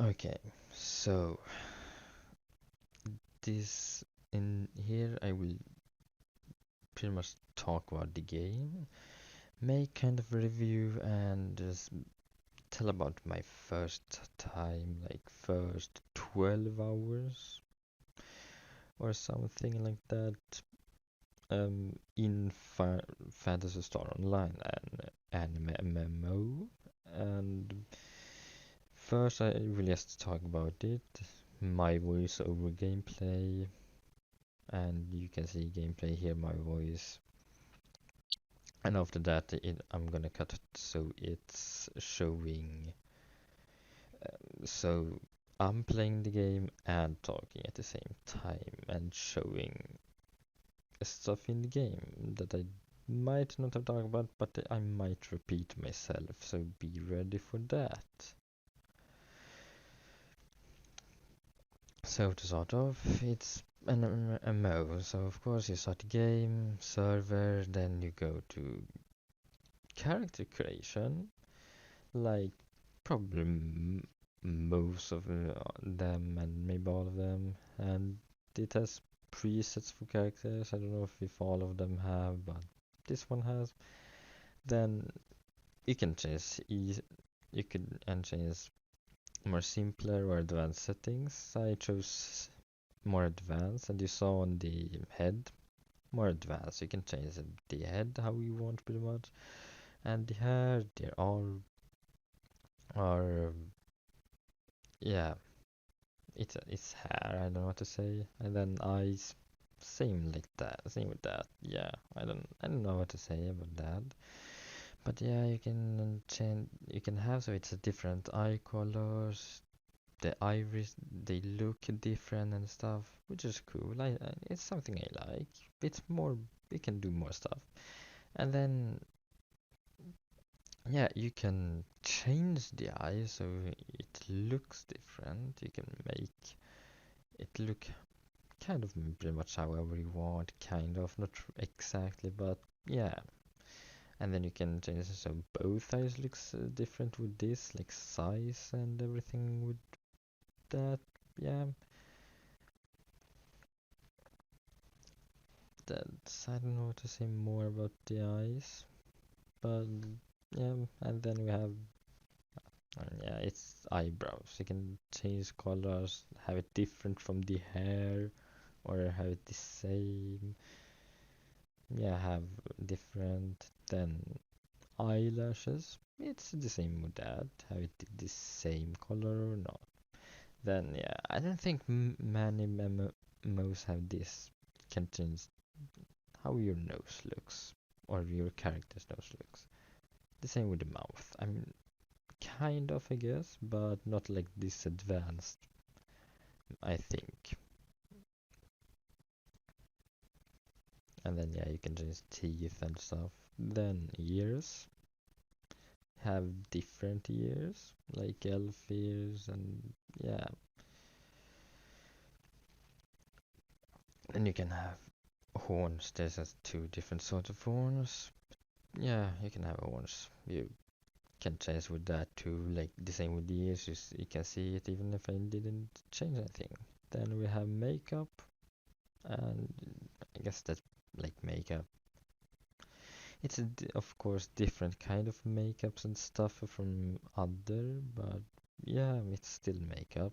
Okay, so this in here I will pretty much talk about the game, make kind of review, and just tell about my first time, like first 12 hours or something like that, in Phantasy Star Online and MMO. And first, I really have to talk about it, my voice over gameplay, and you can see gameplay, hear my voice. And after that, I'm gonna cut it so it's showing. So I'm playing the game and talking at the same time and showing stuff in the game that I might not have talked about, but I might repeat myself. So be ready for that. So to start off, it's an MMO. So of course you start the game, server, then you go to character creation, like probably most of them and maybe all of them, and it has presets for characters. I don't know if all of them have, but this one has. Then you can change you can and change more simpler or advanced settings. I chose more advanced, and you saw on the head more advanced. You can change the head how you want pretty much, and the hair they're all are yeah, it's hair. I don't know what to say. And then eyes, same like that. Same with that. Yeah, I don't know what to say about that. But yeah, you can change. You can have so it's a different eye colors. The iris, they look different and stuff, which is cool. It's something I like. It's more. We can do more stuff. And then yeah, you can change the eye so it looks different. You can make it look kind of pretty much however you want, kind of, not exactly, but yeah. And then you can change it so both eyes looks different with this, like size and everything with that. Yeah, that's, I don't know what to say more about the eyes, but yeah. And then we have, yeah, it's eyebrows. You can change colors, have it different from the hair, or have it the same. Yeah, have different. Then eyelashes, it's the same with that. Have it the same color or not? Then yeah, I don't think many MMOs have this. Can change how your nose looks or your character's nose looks. The same with the mouth. I mean, kind of, I guess, but not like this advanced. I think. And then yeah, you can change teeth and stuff. Then ears have different ears, like elf ears, and yeah. Then you can have horns. There's two different sorts of horns. Yeah, you can have horns. You can change with that too, like the same with the ears. You can see it even if I didn't change anything. Then we have makeup, and I guess that's like makeup. It's of course different kind of makeups and stuff from other, but yeah, it's still makeup.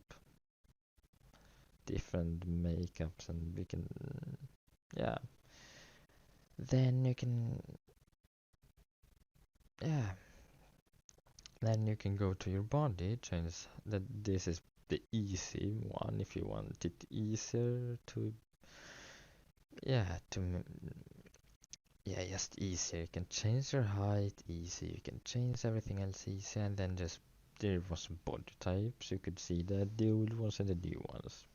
Different makeups, and we can yeah. Then you can yeah. Then you can go to your body, change that. This is the easy one if you want it easier to yeah to yeah, just easier. You can change your height easy. You can change everything else easy, and then just there was body types. You could see the old ones and the new ones.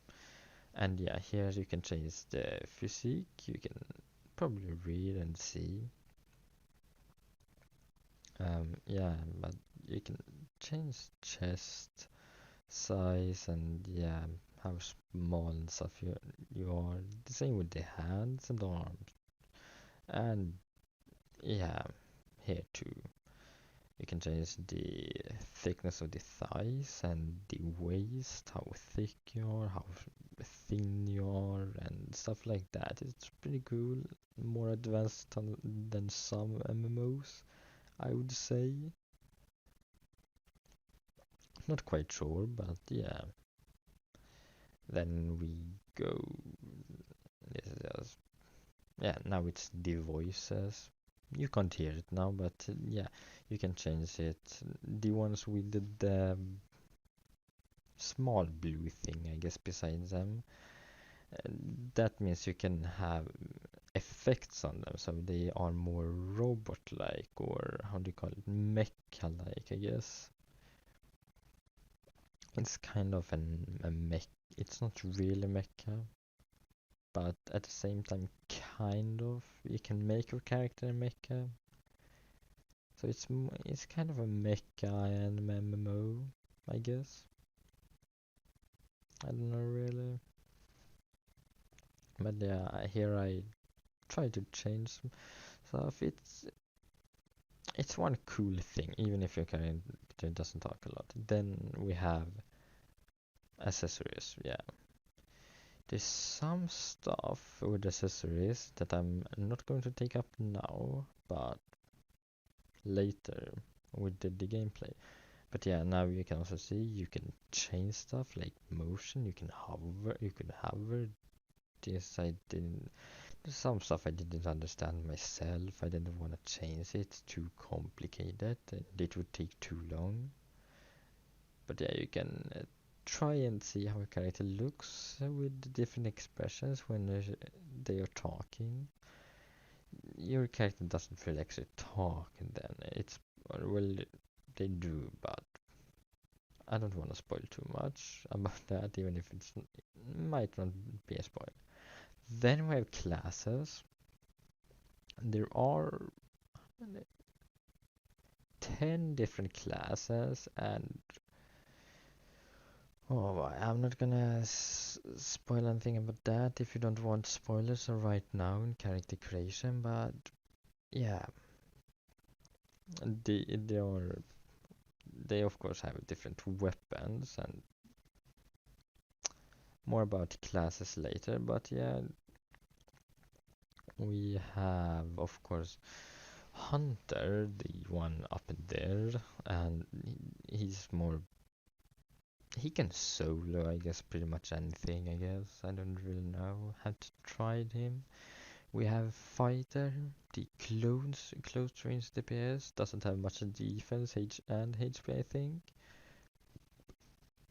And yeah, here you can change the physique. You can probably read and see. Yeah, but you can change chest size and yeah, how small and stuff you are. The same with the hands and arms. And yeah, here too. You can change the thickness of the thighs and the waist, how thick you are, how thin you are, and stuff like that. It's pretty cool, more advanced than some MMOs, I would say. Not quite sure, but yeah. Then we go. This is just, yeah, now it's the voices. You can't hear it now, but yeah, you can change it. The ones with the small blue thing, I guess, beside them. Uh, that means you can have effects on them, so they are more robot-like, or how do you call it, mecha-like, I guess. It's kind of a mech. It's not really mecha, but at the same time, kind of. You can make your character a mecha, so it's kind of a mecha and MMO, I guess. I don't know really, but yeah, here I try to change some stuff. It's one cool thing, even if your character doesn't talk a lot. Then we have accessories. Yeah, there's some stuff with accessories that I'm not going to take up now, but later with the gameplay. But yeah, now you can also see you can change stuff like motion. You can hover. You can hover. This I didn't. There's some stuff I didn't understand myself. I didn't want to change it. It's too complicated. And it would take too long. But yeah, you can try and see how a character looks with different expressions when they are talking. Your character doesn't feel actually talk, and then well, they do, but I don't want to spoil too much about that, even if it might not be a spoil. Then we have classes. There are 10 different classes, and oh, I'm not gonna spoil anything about that if you don't want spoilers right now in character creation, but yeah, they are they of course have different weapons and more about classes later, but yeah, we have of course Hunter, the one up there, and he's more. He can solo, I guess, pretty much anything, I guess. I don't really know. Haven't tried him. We have Fighter, the close range DPS. Doesn't have much defense and HP, I think.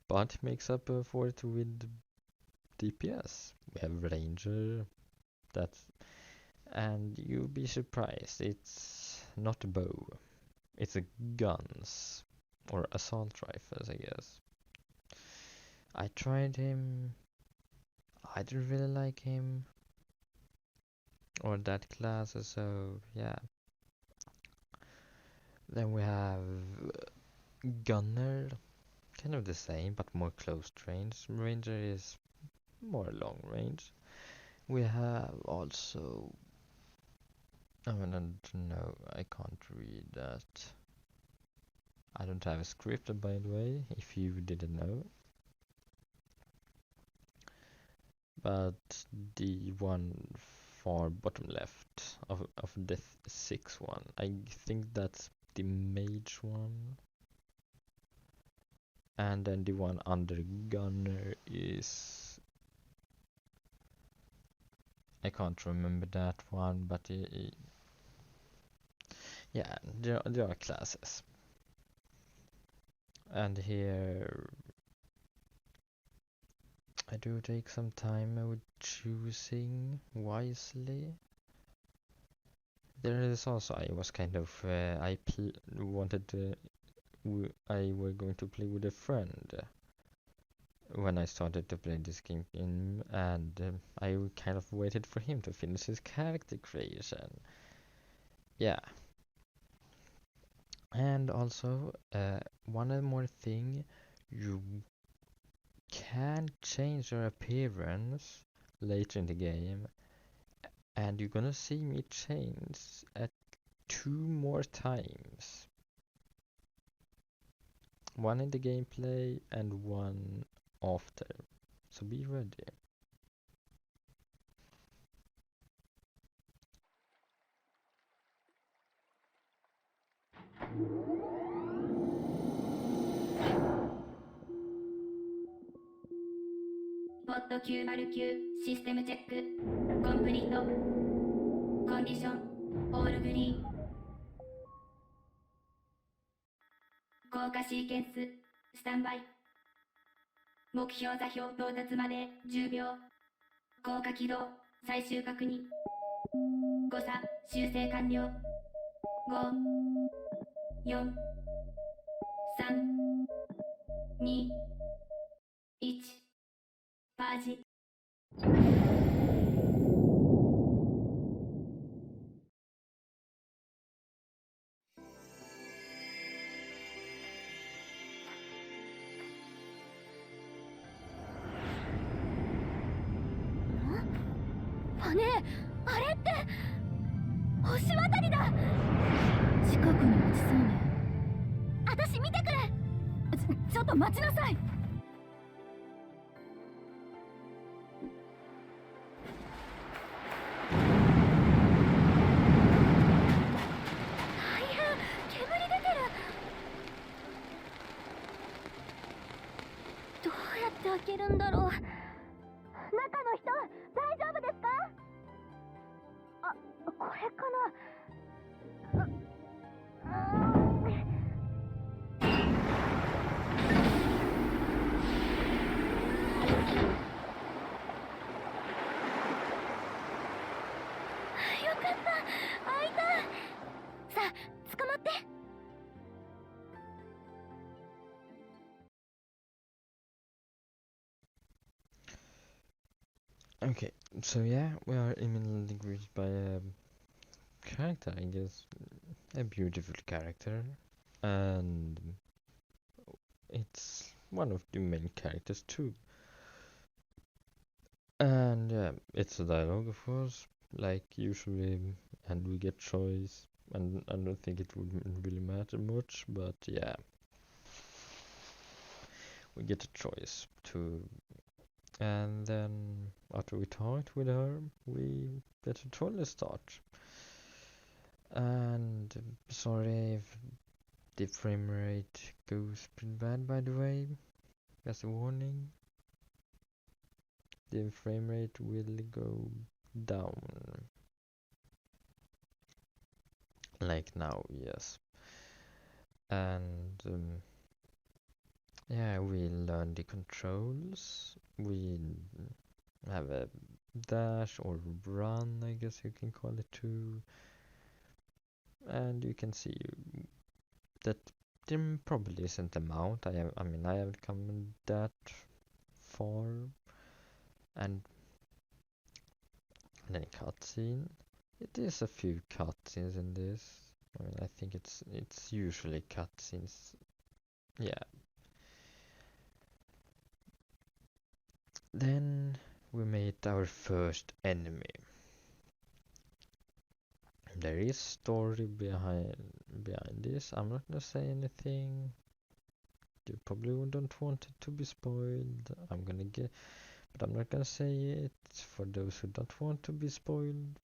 But makes up for it with DPS. We have Ranger. That's. And you'll be surprised. It's not a bow. It's a guns. Or assault rifles, I guess. I tried him. I didn't really like him or that class, so yeah. Then we have Gunner, kind of the same but more close range. Ranger is more long range. We have also, I don't know, I can't read that. I don't have a script, by the way, if you didn't know. But the one far bottom left of the sixth one, I think that's the mage one. And then the one under gunner is, I can't remember that one, but yeah, there are classes. And here I do take some time with choosing wisely. There is also, I was kind of wanted to I were going to play with a friend when I started to play this game, and I kind of waited for him to finish his character creation. Yeah, and also one more thing, you can change your appearance later in the game, and you're gonna see me change at 2 more times. one in the gameplay and one after. So be ready. Pod 909システムチェックコンプリートコンディションオールグリーン降下シーケンススタンバイ目標座標到達まで10秒降下起動最終確認誤差修正完了5 4 3 2 1パージねえ、あれって星渡りだ。近くに落ちそうね。私見てくれ。ちょっと待ちなさい。大変、煙出てる。どうやって開けるんだろう。中の人、大丈夫ですか？あ、これかな。よかった、開いた。さあ、捕まって。Okay, so yeah, we are immediately greeted by a character, I guess, a beautiful character, and it's one of the main characters too. And yeah, it's a dialogue, of course, like usually, and we get choice, and I don't think it would really matter much, but yeah, we get a choice to. And then after we talked with her, we get a trolley start. And sorry if the frame rate goes pretty bad, by the way. That's a warning. The frame rate will go down. Like now, yes. And yeah, we learn the controls. We have a dash or run, I guess you can call it too. And you can see that there probably isn't a mount. I mean, I haven't come that far. And then cutscene. It is a few cutscenes in this. I mean, I think it's usually cutscenes. Yeah. Then we meet our first enemy. There is story behind this. I'm not gonna say anything. You probably don't want it to be spoiled. But I'm not gonna say it for those who don't want to be spoiled.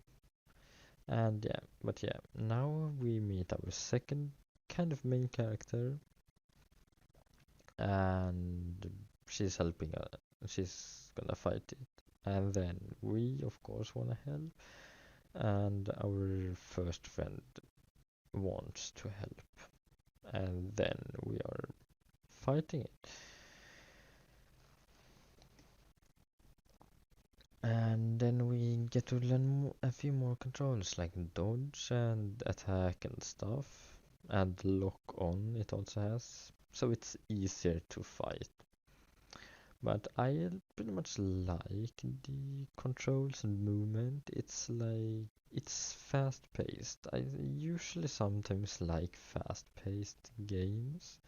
And yeah, but yeah, now we meet our second kind of main character, and she's helping us. She's gonna fight it, and then we, of course, wanna help, and our first friend wants to help, and then we are fighting it. And then we get to learn a few more controls like dodge and attack and stuff. And lock on it also has. So it's easier to fight. But I pretty much like the controls and movement. It's fast paced. I usually sometimes like fast paced games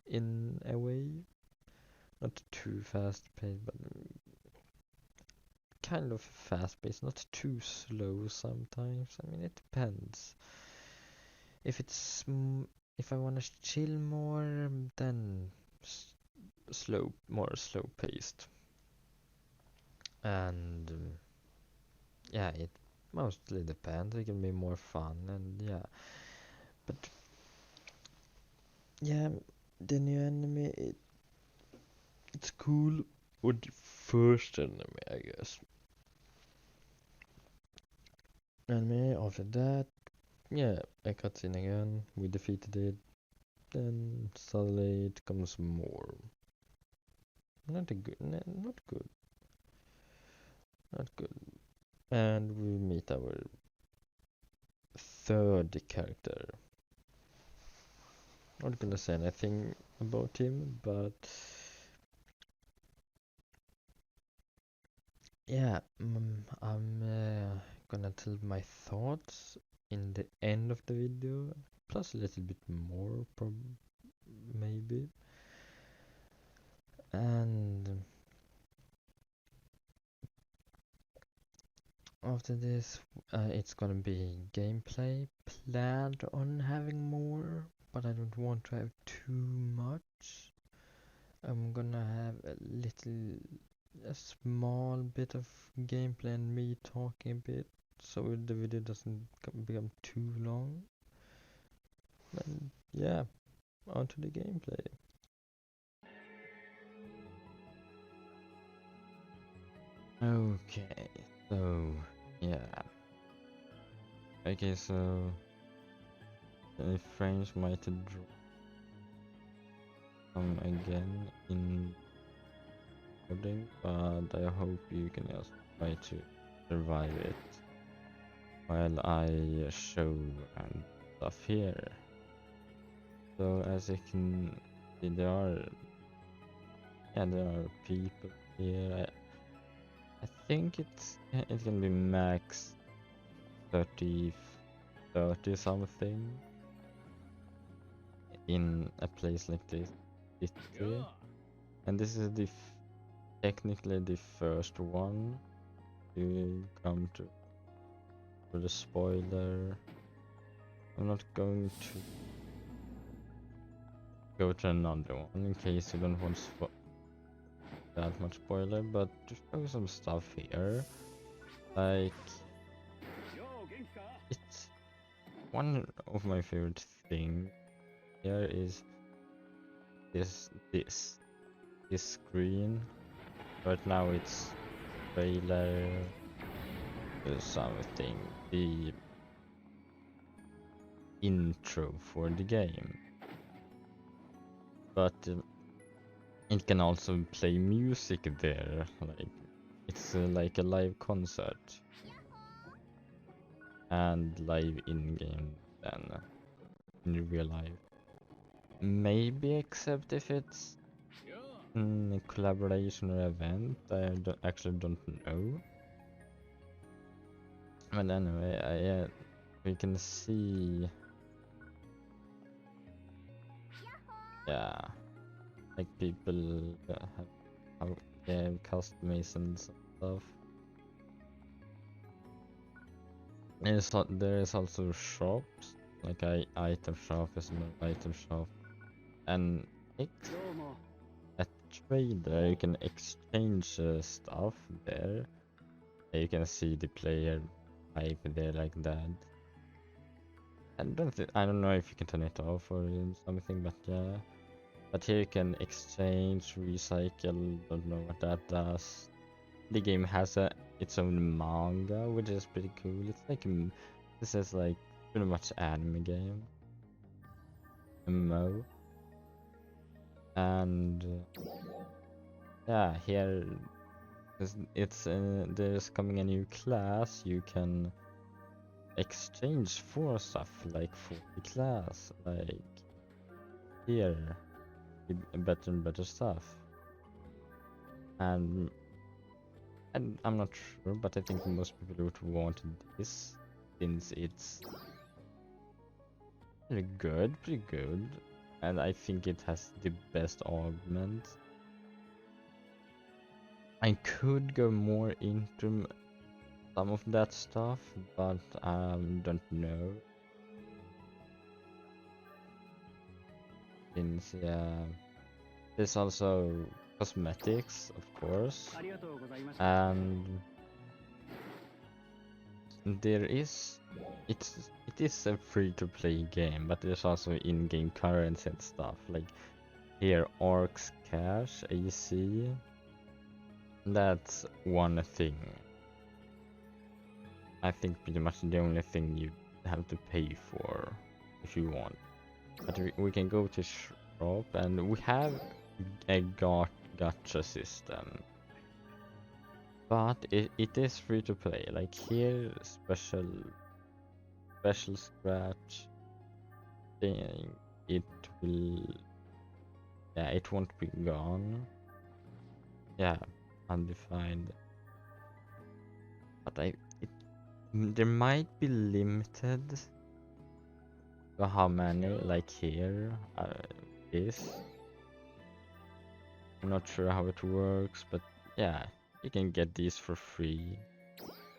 in a way. Not too fast paced, but kind of fast paced, not too slow sometimes. I mean, it depends. If it's if I want to chill more, then more slow paced. And yeah, it mostly depends. It can be more fun, and yeah, but yeah, the new anime it's cool with the first anime, I guess. Anime after that, yeah, a cutscene again. We defeated it. Then suddenly it comes more. Not a good, not good, not good. And we meet our third character. Not gonna say anything about him, but yeah, I'm gonna tell my thoughts in the end of the video, plus a little bit more, maybe. And after this, it's gonna be gameplay. Planned on having more, but I don't want to have too much. I'm gonna have a small bit of gameplay and me talking a bit, so the video doesn't become too long. And yeah, onto the gameplay. Okay, so yeah. Okay, so the frames might drop again in recording, but I hope you can just try to survive it while I show and stuff here. So as you can see, there are people here. I think it can be max 30 something in a place like this city. And this is technically the first one to come to the spoiler. I'm not going to go to another one in case you don't want that much spoiler, but to show some stuff here, like it's one of my favorite things here is this screen. Right now it's trailer something, the intro for the game, but it can also play music there, like it's like a live concert and live in-game then in real life. Maybe except if it's a collaboration or event, I actually don't know. But anyway, we can see, yeah, like people have customizations and stuff. There is also shops, like item shop, is an item shop, and a trader. You can exchange stuff there. You can see the player type there like that. I don't know if you can turn it off or something, but yeah. But here you can exchange, recycle. Don't know what that does. The game has its own manga, which is pretty cool. It's like this is like pretty much anime game, MMO, and yeah, here there's coming a new class you can exchange for stuff like for the class, like here, better and better stuff, and I'm not sure, but I think most people would want this since it's pretty good, and I think it has the best augment. I could go more into some of that stuff, but don't know. since yeah, there's also cosmetics, of course, and there is it is a free-to-play game, but there's also in-game currency and stuff like here Orcs Cash AC. That's one thing. I think pretty much the only thing you have to pay for if you want. But we can go to shop and we have a gacha system. But it is free to play. Like here special scratch thing, it will, yeah, it won't be gone. Yeah, undefined. But there might be limited to how many, like here, this. I'm not sure how it works, but yeah, you can get these for free.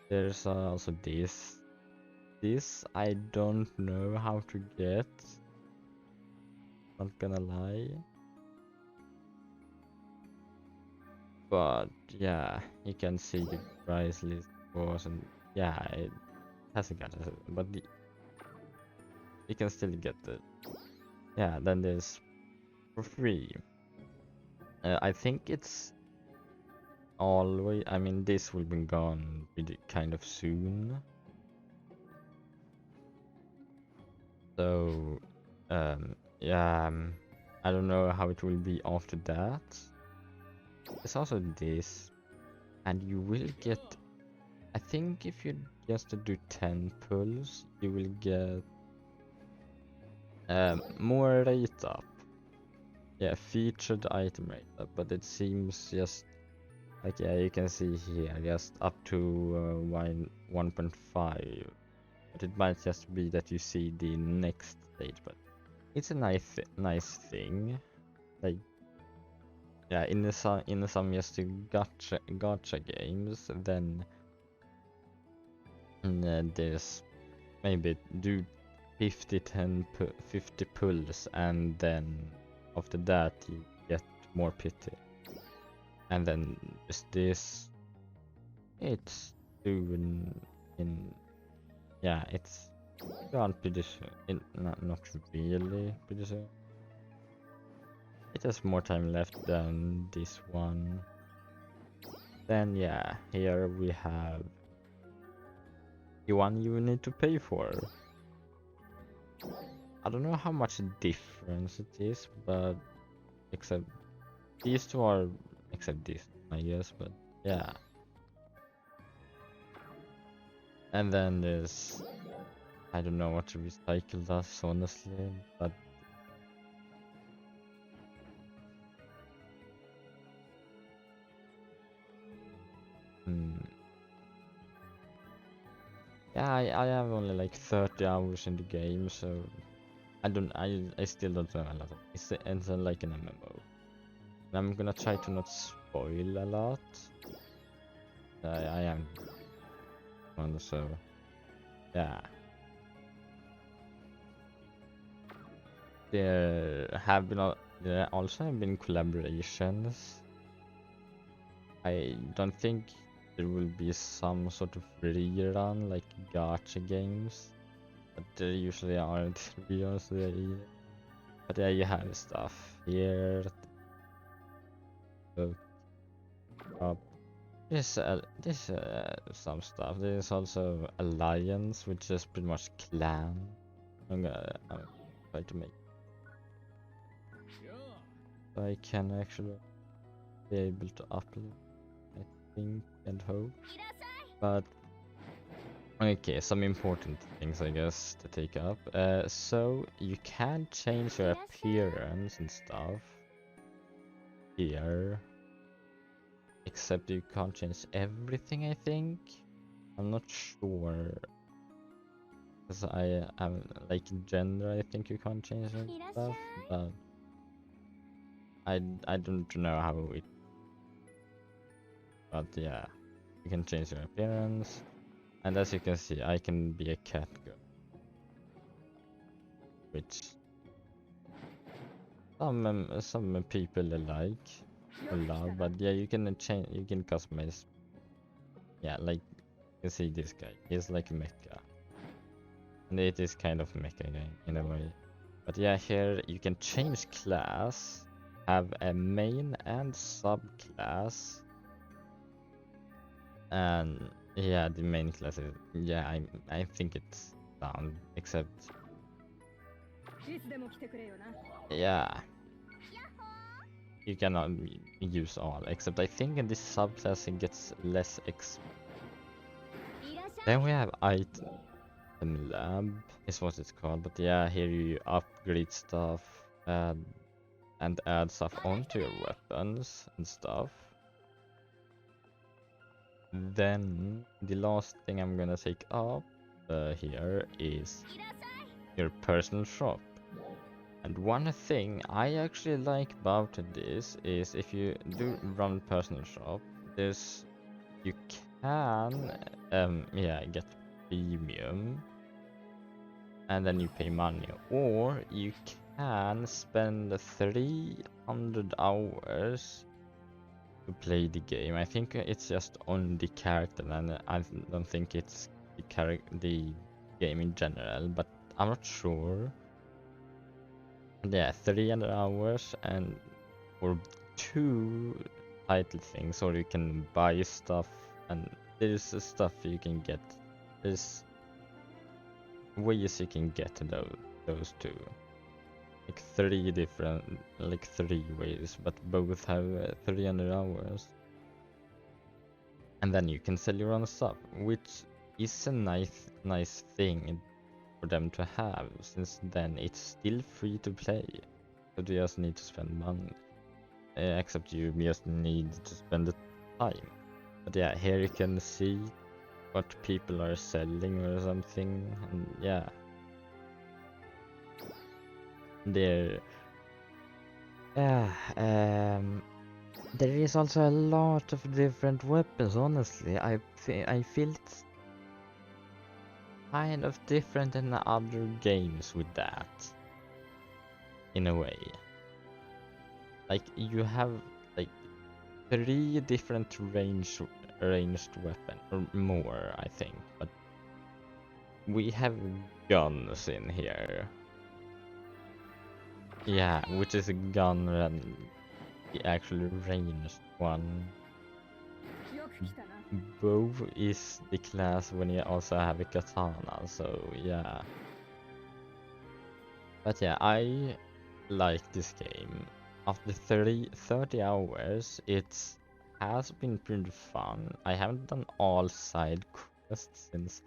There's also this. This I don't know how to get. Not gonna lie. But yeah, you can see the price list course, and yeah, it hasn't got it, but you can still get it. Yeah, then there's for free. I think it's always. I mean, this will be gone pretty kind of soon. So, yeah, I don't know how it will be after that. There's also this, and you will get. I think if you just do 10 pulls, you will get more rate up. Yeah, featured item rate up, but it seems just like, yeah, you can see here just up to 1.5. But it might just be that you see the next stage, but it's a nice thing. Like, yeah, in some just gacha games, then there's maybe do 50 pulls, and then after that you get more pity. And then just this, it's doing in, yeah, it's gone pretty soon. Not really pretty soon. It has more time left than this one. Then yeah, here we have the one you need to pay for. I don't know how much difference it is, but except these two are, except this, I guess, but yeah. And then there's, I don't know what to recycle does, honestly, but yeah, I have only like 30 hours in the game, so I still don't know a lot. It's like an MMO. And I'm gonna try to not spoil a lot. I am one, so yeah. There also have been collaborations. I don't think there will be some sort of rerun like gacha games, but there usually aren't reruns there either. But yeah, you have stuff here. Look up. There's some stuff. There's also Alliance, which is pretty much clan. I'm try to make. So I can actually be able to upload, I think, and hope. But okay, some important things I guess to take up. So you can change your appearance and stuff here, except you can't change everything, I think. I'm not sure. Because I am like gender, I think you can't change and stuff, but I don't know how it. But yeah, you can change your appearance, and as you can see, I can be a cat girl, which some people like or love, but yeah, you can change, you can customize. Yeah, like you can see this guy, he's like a mecha, and it is kind of mecha game in a way. But yeah, here you can change class, have a main and subclass, and yeah, the main class is, yeah, I think it's down, except yeah, you cannot use all, except I think in this subclass it gets less XP. Then we have item lab, is what it's called, but yeah, here you upgrade stuff and add stuff onto your weapons and stuff. Then the last thing I'm gonna take up here is your personal shop. And one thing I actually like about this is if you do run personal shop, there's you can yeah, get premium and then you pay money, or you can spend 300 hours to play the game. I think it's just on the character, and I don't think it's the game in general, but I'm not sure. Yeah, 300 hours and for 2 title things, or you can buy stuff, and there's stuff you can get. There's ways you can get those 2. Like 3 different, like 3 ways, but both have 300 hours. And then you can sell your own stuff, which is a nice thing for them to have, since then it's still free to play. So you just need to spend money. Except you just need to spend the time. But yeah, here you can see what people are selling or something, and yeah. There, yeah, there is also a lot of different weapons, honestly. I feel it's kind of different than other games with that, in a way. Like, you have like 3 different ranged weapon, or more, I think. But we have guns in here. Yeah, which is a gun and the actual ranged one. Bow is the class when you also have a katana, so yeah. But yeah, I like this game. After 30 hours, it has been pretty fun. I haven't done all side quests since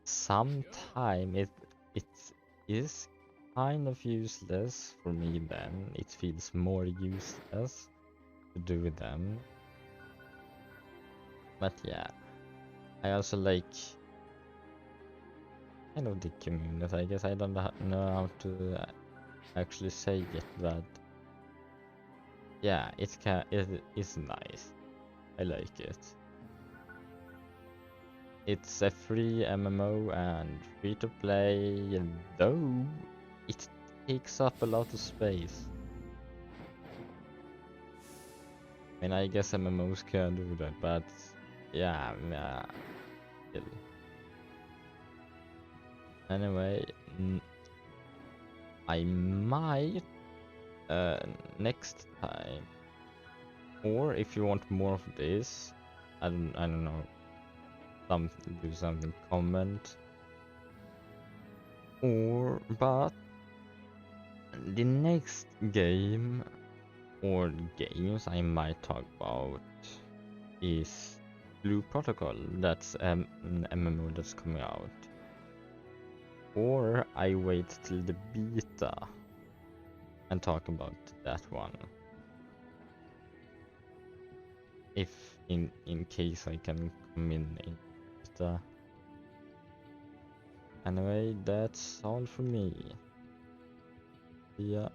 sometime it is kind of useless for me then. It feels more useless to do them. But yeah, I also like kind of the community, I guess. I don't know how to actually say it, but yeah, it is nice. I like it. It's a free MMO and free to play, though it takes up a lot of space. I mean, I guess MMOs can do that, but yeah, still. Anyway, I might next time, or if you want more of this, I don't know, do something, comment, but the next game or games I might talk about is Blue Protocol. That's an MMO that's coming out, or I wait till the beta and talk about that one, if in case I can come in beta. Anyway, that's all for me. Yeah.